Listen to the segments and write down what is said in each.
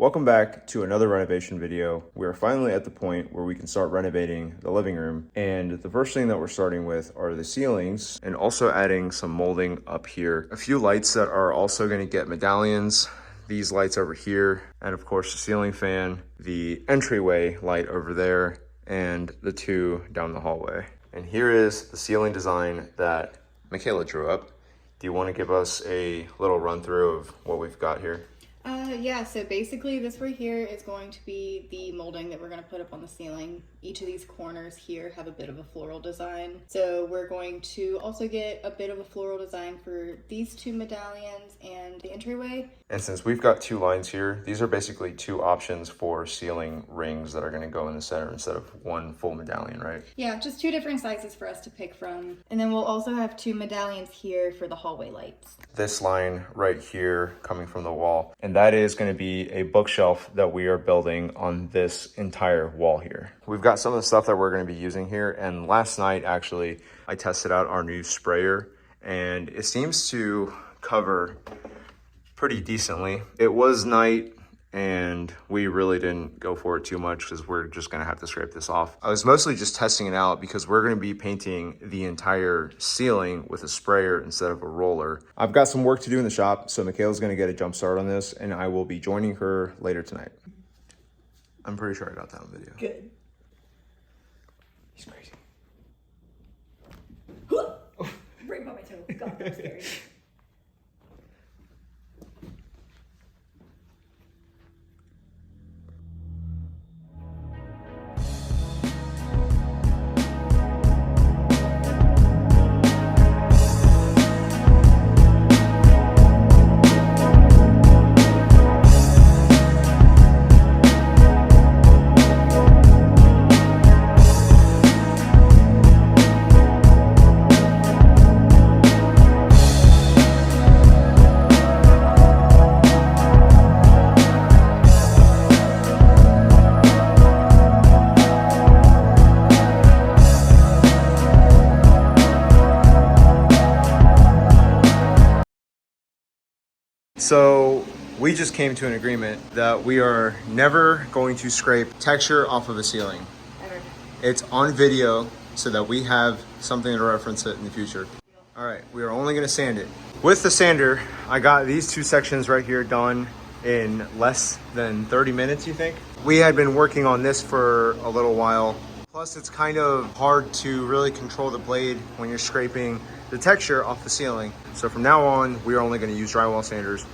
Welcome back to another renovation video. We're finally at the point where we can start renovating the living room. And the first thing that we're starting with are the ceilings and also adding some molding up here. A few lights that are also going to get medallions. These lights over here, and of course the ceiling fan, the entryway light over there, and the two down the hallway. And here is the ceiling design that Michaela drew up. Do you want to give us a little run through of what we've got here? Yeah, so basically this right here is going to be the molding that we're going to put up on the ceiling. Each of these corners here have a bit of a floral design. So we're going to also get a bit of a floral design for these two medallions and the entryway. And since we've got two lines here, these are basically two options for ceiling rings that are going to go in the center instead of one full medallion, right? Yeah, just two different sizes for us to pick from. And then we'll also have two medallions here for the hallway lights. This line right here coming from the wall, and that is going to be a bookshelf that we are building on this entire wall here. We've got some of the stuff that we're going to be using here, and last night actually I tested out our new sprayer and it seems to cover pretty decently. It was night and we really didn't go for it too much because we're just gonna have to scrape this off. I was mostly just testing it out because we're gonna be painting the entire ceiling with a sprayer instead of a roller. I've got some work to do in the shop, so Michaela's gonna get a jump start on this and I will be joining her later tonight. I'm pretty sure I got that on video. Good. He's crazy. Right by my toe. God, that's scary. So we just came to an agreement that we are never going to scrape texture off of a ceiling. Ever. It's on video so that we have something to reference it in the future. All right, we are only gonna sand it. With the sander, I got these two sections right here done in less than 30 minutes, you think? We had been working on this for a little while. Plus it's kind of hard to really control the blade when you're scraping the texture off the ceiling. So from now on, we are only gonna use drywall sanders.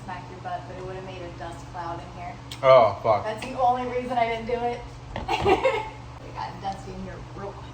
smack your butt, but it would have made a dust cloud in here. Oh, fuck. That's the only reason I didn't do it. We got dusty in here real quick.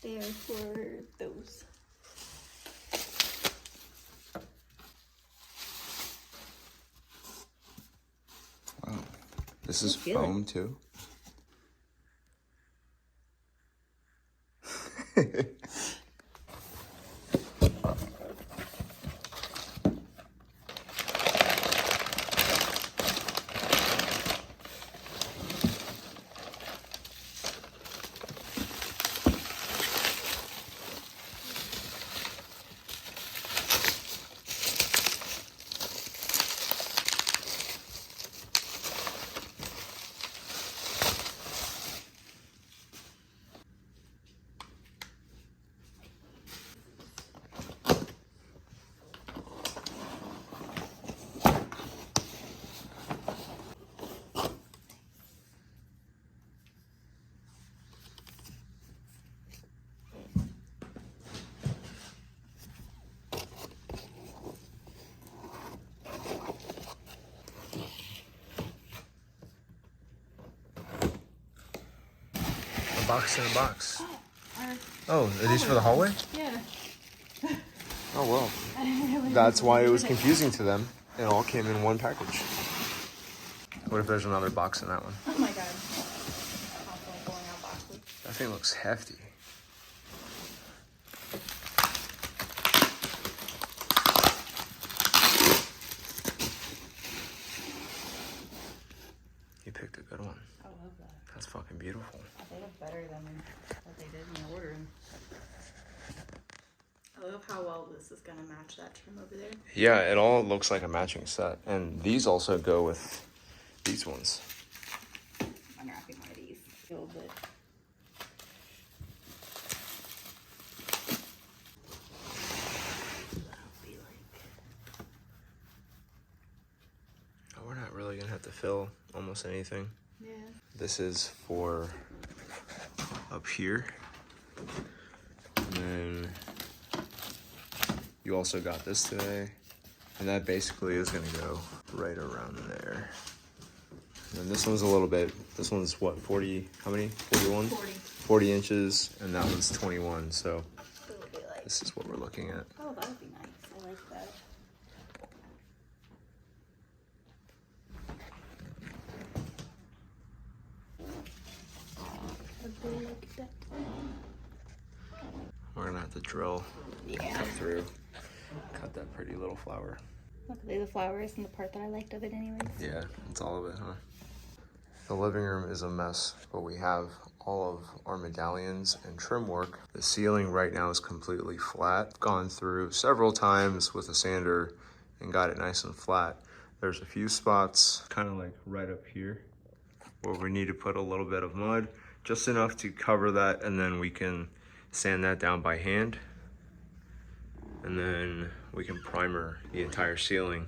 They are for those. Wow. This is foam too. Box in a box. Oh, are these for the hallway? Yeah. Oh, well. That's why it was confusing to them. It all came in one package. What if there's another box in that one? Oh my god. Constantly pulling out boxes. That thing looks hefty. You picked a good one. I love that. That's fucking beautiful. They look better than what they did in the ordering. I love how well this is gonna match that trim over there. Yeah, it all looks like a matching set. And these also go with these ones. Unwrapping one of these a little bit. Oh, we're not really gonna have to fill almost anything. Yeah. This is for up here. And then you also got this today. And that basically is gonna go right around there. And this one's a little bit, this one's what, 40, how many? 41? 40. 40 inches, and that one's 21, so So it'll be like, this is what we're looking at. oh, that would be nice. I like that. We're gonna have to drill, Yeah. cut through, cut that pretty little flower. Look, the flowers and the part that I liked of it anyways. Yeah, that's all of it, huh? The living room is a mess, but we have all of our medallions and trim work. The ceiling right now is completely flat. Gone through several times with a sander and got it nice and flat. There's a few spots kind of like right up here where we need to put a little bit of mud, just enough to cover that, and then we can sand that down by hand. And then we can primer the entire ceiling.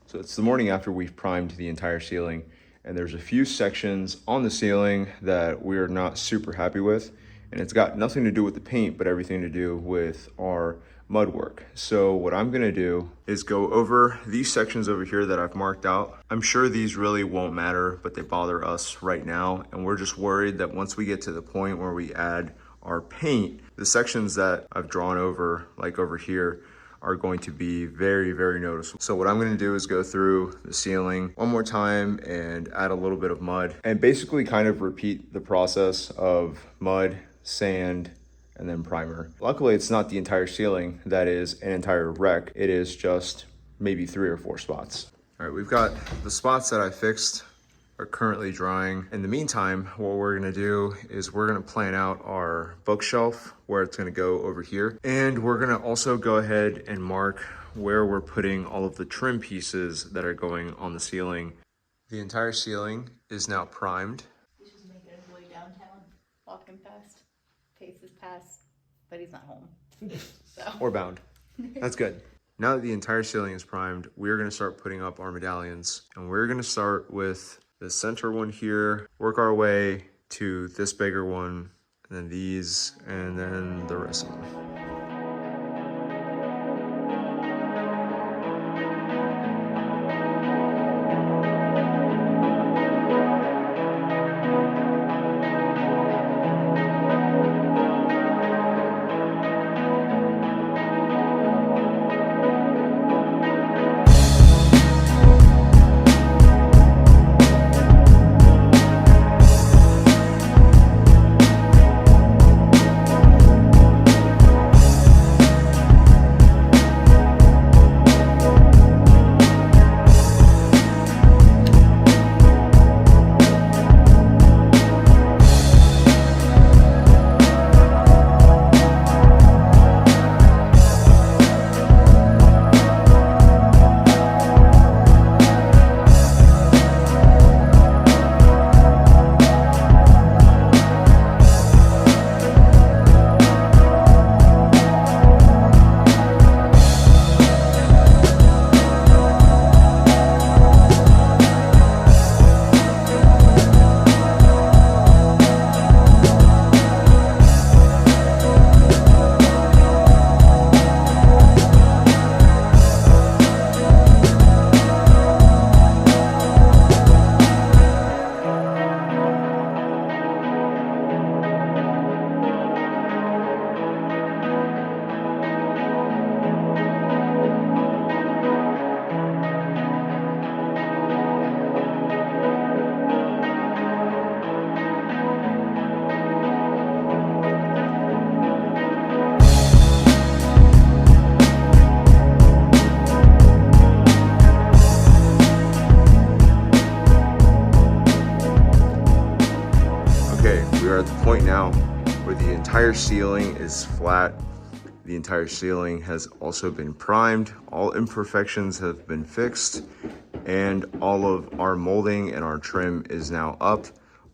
So it's the morning after we've primed the entire ceiling, and there's a few sections on the ceiling that we're not super happy with, and it's got nothing to do with the paint, but everything to do with our mud work. So what I'm gonna do is go over these sections over here that I've marked out. I'm sure these really won't matter, but they bother us right now, and we're just worried that once we get to the point where we add our paint, the sections that I've drawn over, like over here, are going to be very, very noticeable. So what I'm gonna do is go through the ceiling one more time and add a little bit of mud and basically kind of repeat the process of mud, sand, and then primer. Luckily, it's not the entire ceiling that is an entire wreck. It is just maybe 3 or 4 spots. All right, we've got the spots that I fixed are currently drying. In the meantime, what we're gonna do is we're gonna plan out our bookshelf where it's gonna go over here. And we're gonna also go ahead and mark where we're putting all of the trim pieces that are going on the ceiling. The entire ceiling is now primed. He's just making his way downtown, walking past, paces past, but he's not home. So. Or bound. That's good. Now that the entire ceiling is primed, we're gonna start putting up our medallions. And we're gonna start with the center one here, work our way to this bigger one, and then these, and then the rest of them. We're at the point now where the entire ceiling is flat. The entire ceiling has also been primed. All imperfections have been fixed, and all of our molding and our trim is now up.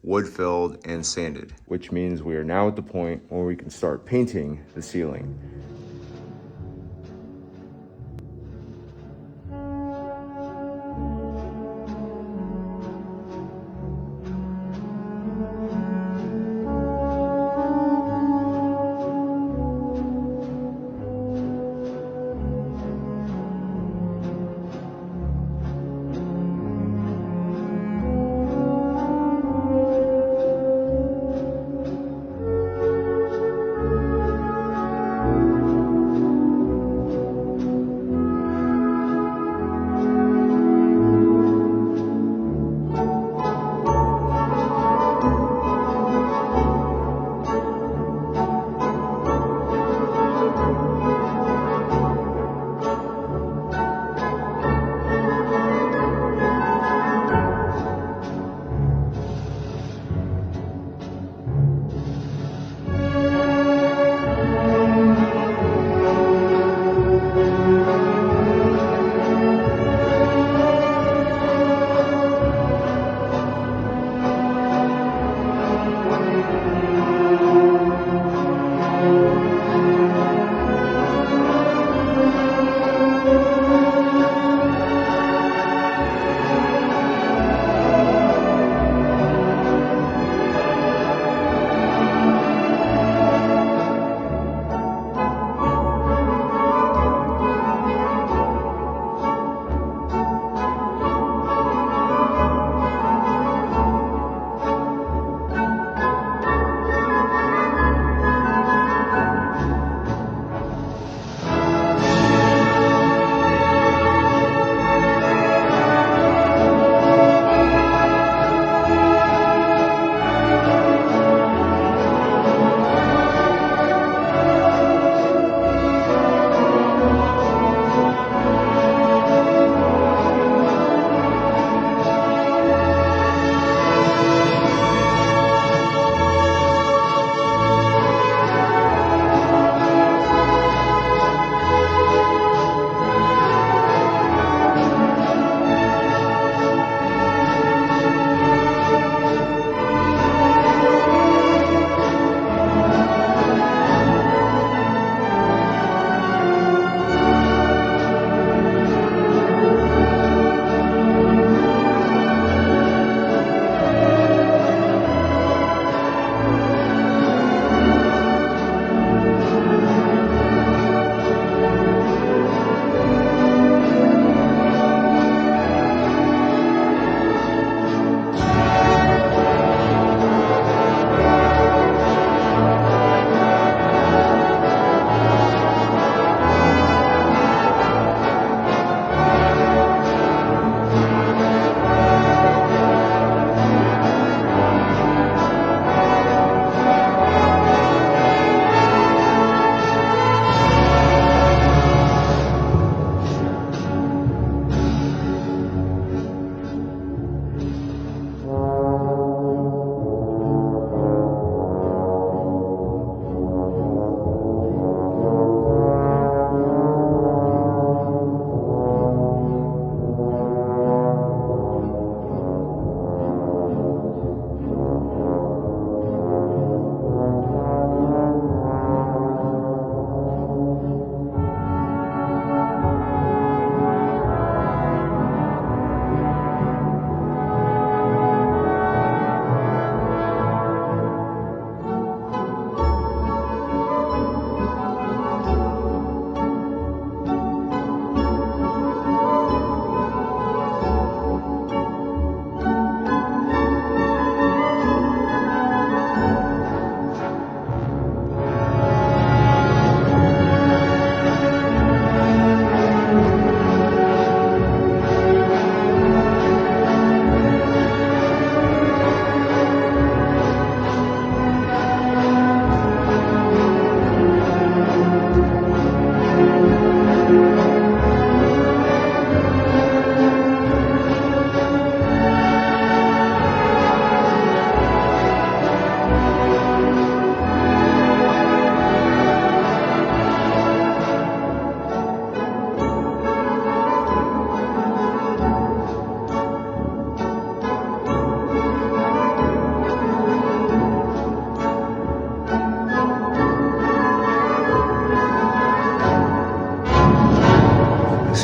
wood filled, and sanded, which means we are now at the point where we can start painting the ceiling.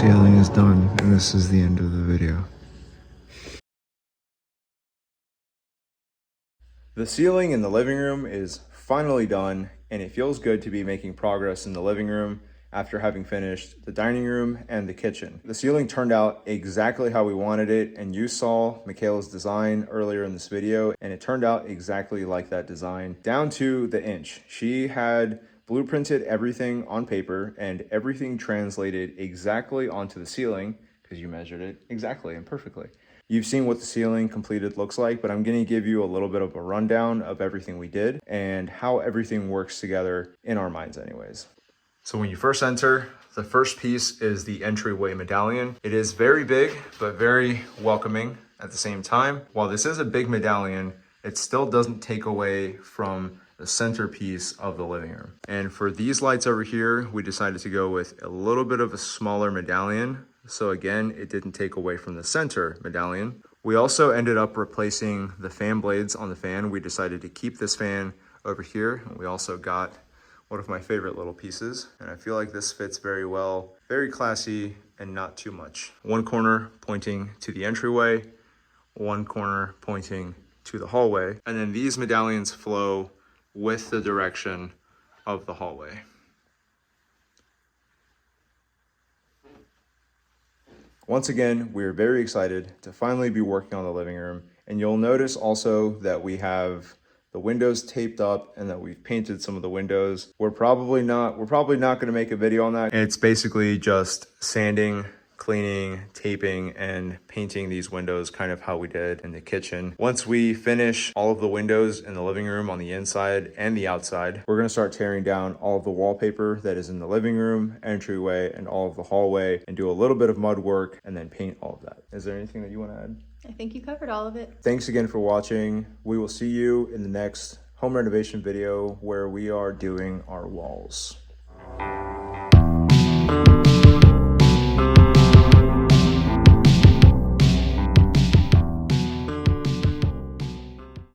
ceiling is done, and this is the end of the video. The ceiling in the living room is finally done, and it feels good to be making progress in the living room after having finished the dining room and the kitchen. The ceiling turned out exactly how we wanted it, and you saw Michaela's design earlier in this video, and it turned out exactly like that design, down to the inch. She had blueprinted everything on paper, and everything translated exactly onto the ceiling because you measured it exactly and perfectly. You've seen what the ceiling completed looks like, but I'm gonna give you a little bit of a rundown of everything we did and how everything works together in our minds anyways. So when you first enter, the first piece is the entryway medallion. It is very big, but very welcoming at the same time. While this is a big medallion, it still doesn't take away from the centerpiece of the living room. And for these lights over here, we decided to go with a little bit of a smaller medallion. So again, it didn't take away from the center medallion. We also ended up replacing the fan blades on the fan. We decided to keep this fan over here. And we also got one of my favorite little pieces, and I feel like this fits very well, very classy and not too much. One corner pointing to the entryway, one corner pointing to the hallway, and then these medallions flow with the direction of the hallway. Once again, we're very excited to finally be working on the living room, and you'll notice also that we have the windows taped up and that we've painted some of the windows. We're probably not gonna make a video on that. It's basically just sanding, cleaning, taping, and painting these windows kind of how we did in the kitchen. Once we finish all of the windows in the living room on the inside and the outside, we're gonna start tearing down all of the wallpaper that is in the living room, entryway, and all of the hallway, and do a little bit of mud work and then paint all of that. Is there anything that you wanna add? I think you covered all of it. Thanks again for watching. We will see you in the next home renovation video where we are doing our walls.